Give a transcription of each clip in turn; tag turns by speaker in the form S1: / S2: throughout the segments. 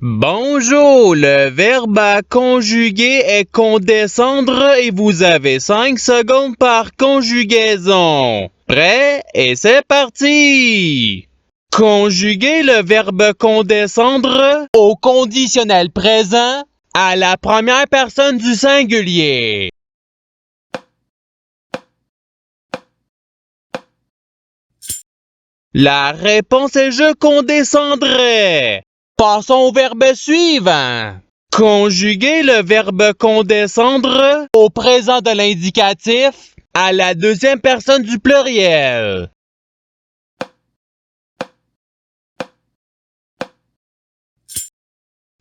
S1: Bonjour, le verbe à conjuguer est condescendre et vous avez 5 secondes par conjugaison. Prêt? Et c'est parti! Conjuguer le verbe condescendre au conditionnel présent à la première personne du singulier. La réponse est je condescendrai. Passons au verbe suivant. Conjuguer le verbe condescendre au présent de l'indicatif à la deuxième personne du pluriel.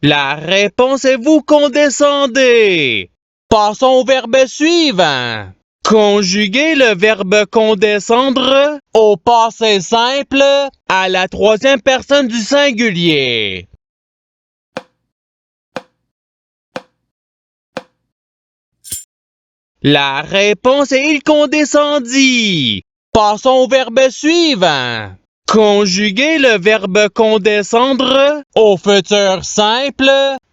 S1: La réponse est vous condescendez. Passons au verbe suivant. Conjuguer le verbe condescendre au passé simple à la troisième personne du singulier. La réponse est il condescendit. Passons au verbe suivant. Conjuguer le verbe condescendre au futur simple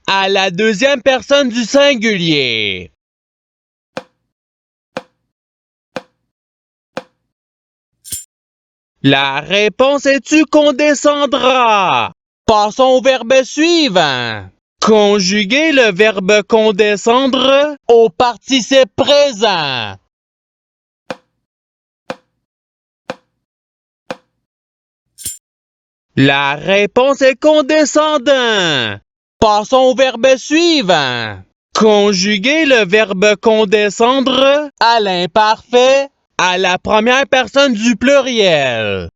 S1: à la deuxième personne du singulier. La réponse est tu condescendras. Passons au verbe suivant. Conjuguer le verbe condescendre au participe présent. La réponse est condescendant. Passons au verbe suivant. Conjuguer le verbe condescendre à l'imparfait à la première personne du pluriel.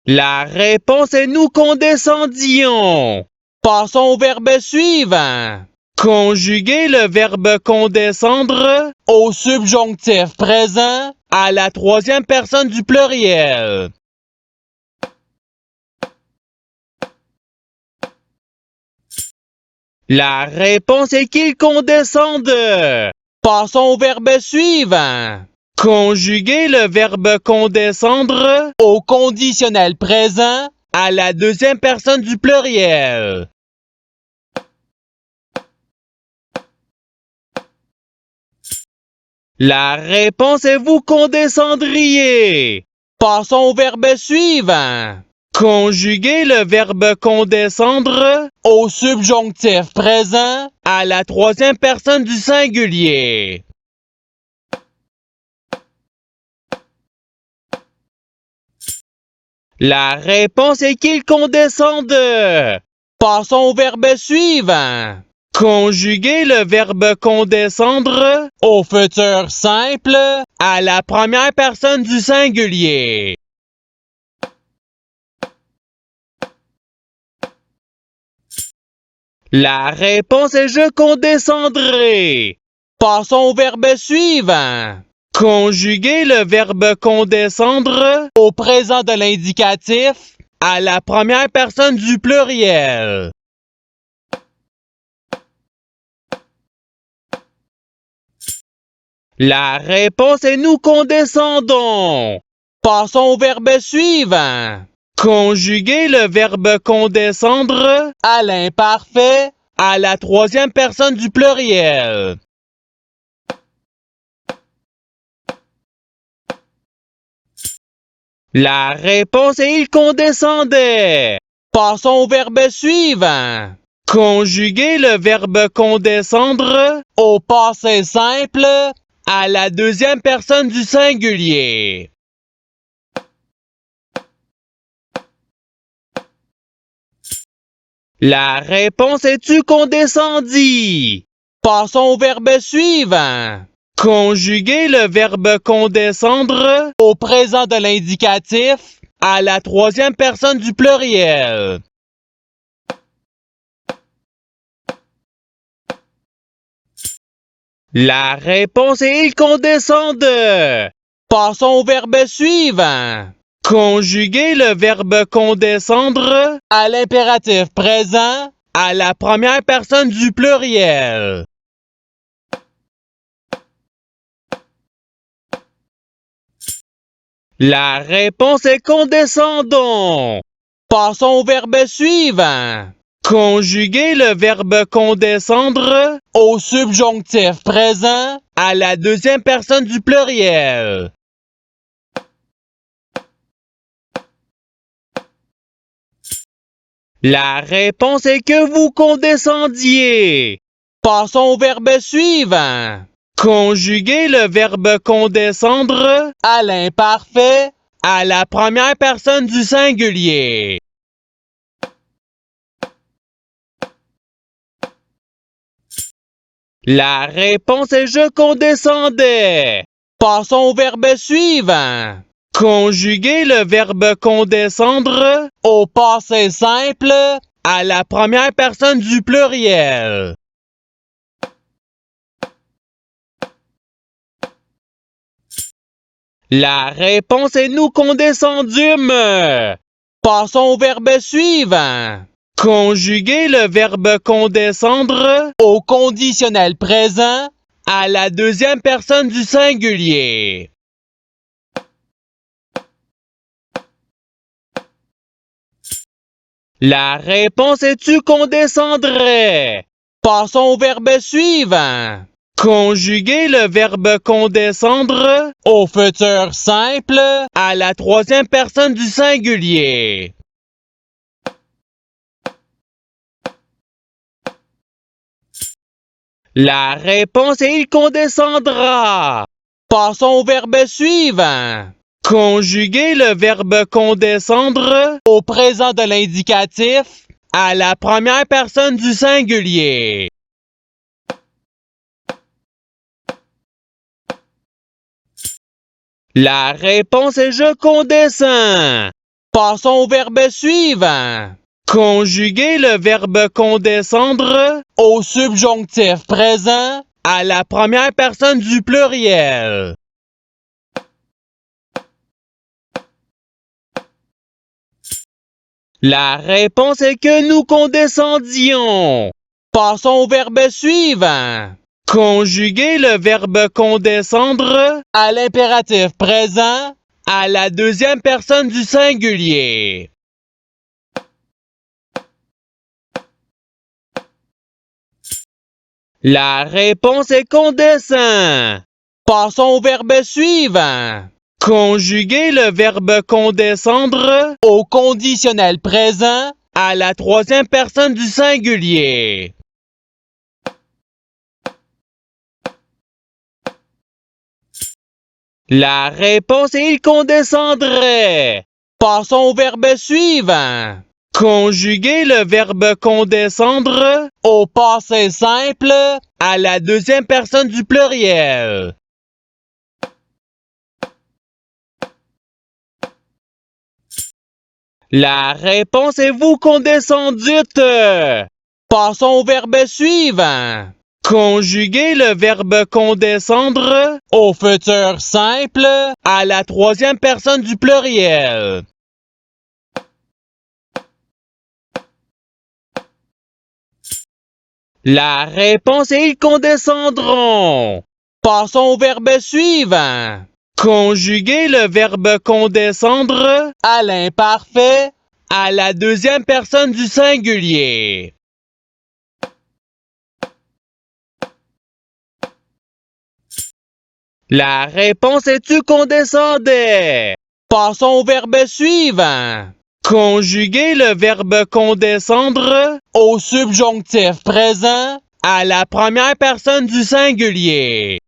S1: La réponse est nous condescendions. Passons au verbe suivant. Conjuguer le verbe condescendre au subjonctif présent à la troisième personne du pluriel. La réponse est qu'il condescende. Passons au verbe suivant. Conjuguer le verbe condescendre au conditionnel présent à la deuxième personne du pluriel. La réponse est vous condescendriez. Passons au verbe suivant. Conjuguer le verbe condescendre au subjonctif présent à la troisième personne du singulier. La réponse est qu'il condescende. Passons au verbe suivant. Conjuguer le verbe condescendre au futur simple à la première personne du singulier. La réponse est je condescendrai. Passons au verbe suivant. Conjuguer le verbe condescendre au présent de l'indicatif à la première personne du pluriel. La réponse est nous condescendons. Passons au verbe suivant. Conjuguer le verbe condescendre à l'imparfait à la troisième personne du pluriel. La réponse est il condescendait. Passons au verbe suivant. Conjuguer le verbe condescendre au passé simple à la deuxième personne du singulier. La réponse est tu condescendis. Passons au verbe suivant. Conjuguer le verbe condescendre au présent de l'indicatif à la troisième personne du pluriel. La réponse est il condescende. Passons au verbe suivant. Conjuguer le verbe condescendre à l'impératif présent à la première personne du pluriel. La réponse est condescendant. Passons au verbe suivant. Conjuguer le verbe condescendre au subjonctif présent à la deuxième personne du pluriel. La réponse est que vous condescendiez. Passons au verbe suivant. Conjuguer le verbe condescendre à l'imparfait à la première personne du singulier. La réponse est je condescendais. Passons au verbe suivant. Conjuguer le verbe condescendre au passé simple à la première personne du pluriel. La réponse est nous condescendûmes. Passons au verbe suivant. Conjuguer le verbe condescendre au conditionnel présent à la deuxième personne du singulier. La réponse est tu condescendrais. Passons au verbe suivant. Conjuguer le verbe condescendre au futur simple à la troisième personne du singulier. La réponse est il condescendra. Passons au verbe suivant. Conjuguer le verbe condescendre au présent de l'indicatif à la première personne du singulier. La réponse est je condescends. Passons au verbe suivant. Conjuguer le verbe condescendre au subjonctif présent à la première personne du pluriel. La réponse est que nous condescendions. Passons au verbe suivant. Conjuguer le verbe condescendre à l'impératif présent à la deuxième personne du singulier. La réponse est condescend. Passons au verbe suivant. Conjuguer le verbe condescendre au conditionnel présent à la troisième personne du singulier. La réponse est il condescendrait. Passons au verbe suivant. Conjuguer le verbe condescendre au passé simple à la deuxième personne du pluriel. La réponse est vous condescendûtes. Passons au verbe suivant. Conjuguer le verbe condescendre au futur simple à la troisième personne du pluriel. La réponse est ils condescendront. Passons au verbe suivant. Conjuguer le verbe condescendre à l'imparfait à la deuxième personne du singulier. La réponse est tu condescendais. Passons au verbe suivant. Conjuguer le verbe condescendre au subjonctif présent à la première personne du singulier.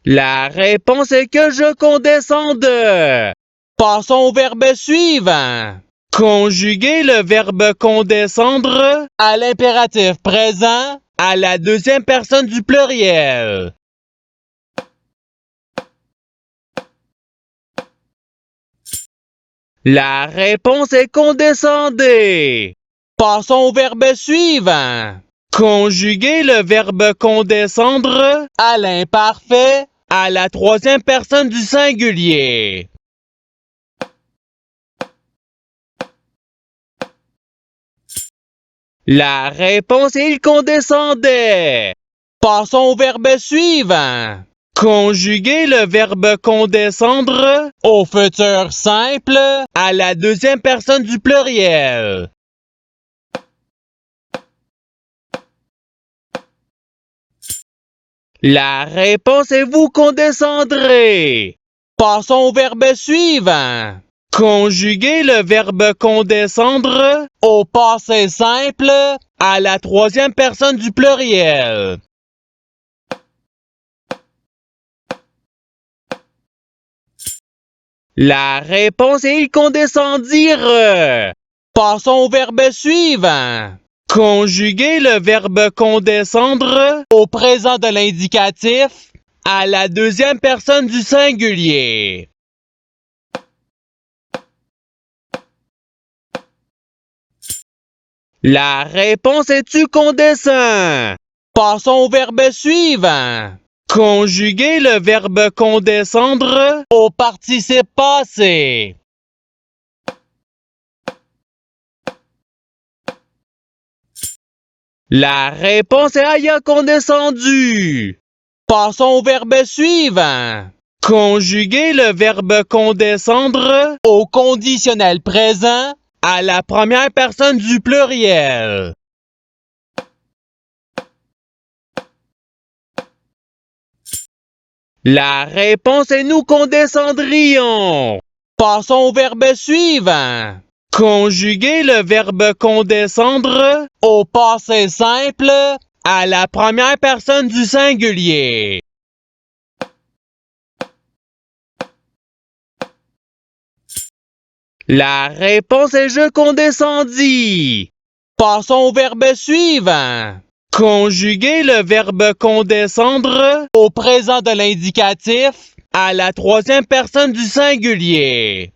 S1: La réponse est que je condescende. Passons au verbe suivant. Conjuguer le verbe condescendre à l'impératif présent à la deuxième personne du pluriel. La réponse est condescendez. Passons au verbe suivant. Conjuguer le verbe condescendre à l'imparfait à la troisième personne du singulier. La réponse est il condescendait. Passons au verbe suivant. Conjuguer le verbe condescendre au futur simple à la deuxième personne du pluriel. La réponse est vous condescendrez. Passons au verbe suivant. Conjuguer le verbe condescendre au passé simple à la troisième personne du pluriel. La réponse est ils condescendirent. Passons au verbe suivant. Conjuguer le verbe condescendre au présent de l'indicatif à la deuxième personne du singulier. La réponse est tu condescends. Passons au verbe suivant. Conjuguer le verbe condescendre au participe passé. La réponse est ayant condescendu. Passons au verbe suivant. Conjuguer le verbe condescendre au conditionnel présent à la première personne du pluriel. La réponse est nous condescendrions. Passons au verbe suivant. Conjuguer le verbe condescendre au passé simple à la première personne du singulier. La réponse est je condescendis. Passons au verbe suivant. Conjuguer le verbe condescendre au présent de l'indicatif à la troisième personne du singulier.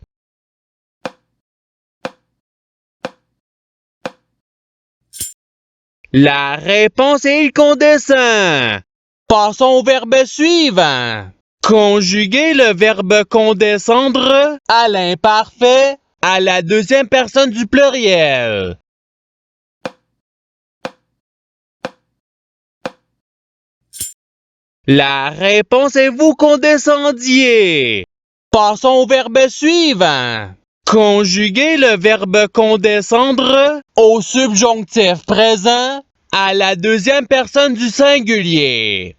S1: La réponse est il condescend. Passons au verbe suivant. Conjuguer le verbe condescendre à l'imparfait à la deuxième personne du pluriel. La réponse est vous condescendiez. Passons au verbe suivant. Conjuguer le verbe condescendre au subjonctif présent à la deuxième personne du singulier.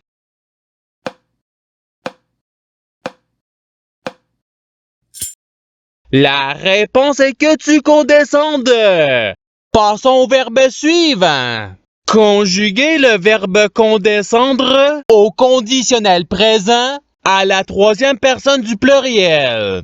S1: La réponse est que tu condescendes. Passons au verbe suivant. Conjuguer le verbe condescendre au conditionnel présent à la troisième personne du pluriel.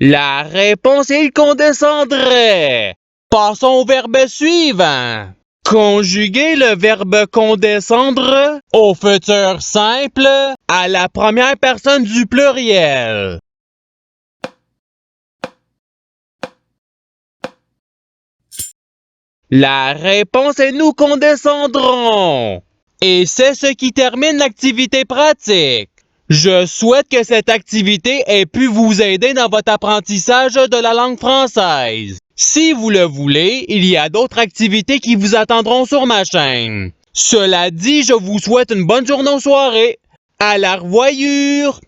S1: La réponse est il condescendrait. Passons au verbe suivant. Conjuguer le verbe condescendre au futur simple à la première personne du pluriel. La réponse est nous condescendrons. Et c'est ce qui termine l'activité pratique. Je souhaite que cette activité ait pu vous aider dans votre apprentissage de la langue française. Si vous le voulez, il y a d'autres activités qui vous attendront sur ma chaîne. Cela dit, je vous souhaite une bonne journée ou soirée. À la revoyure!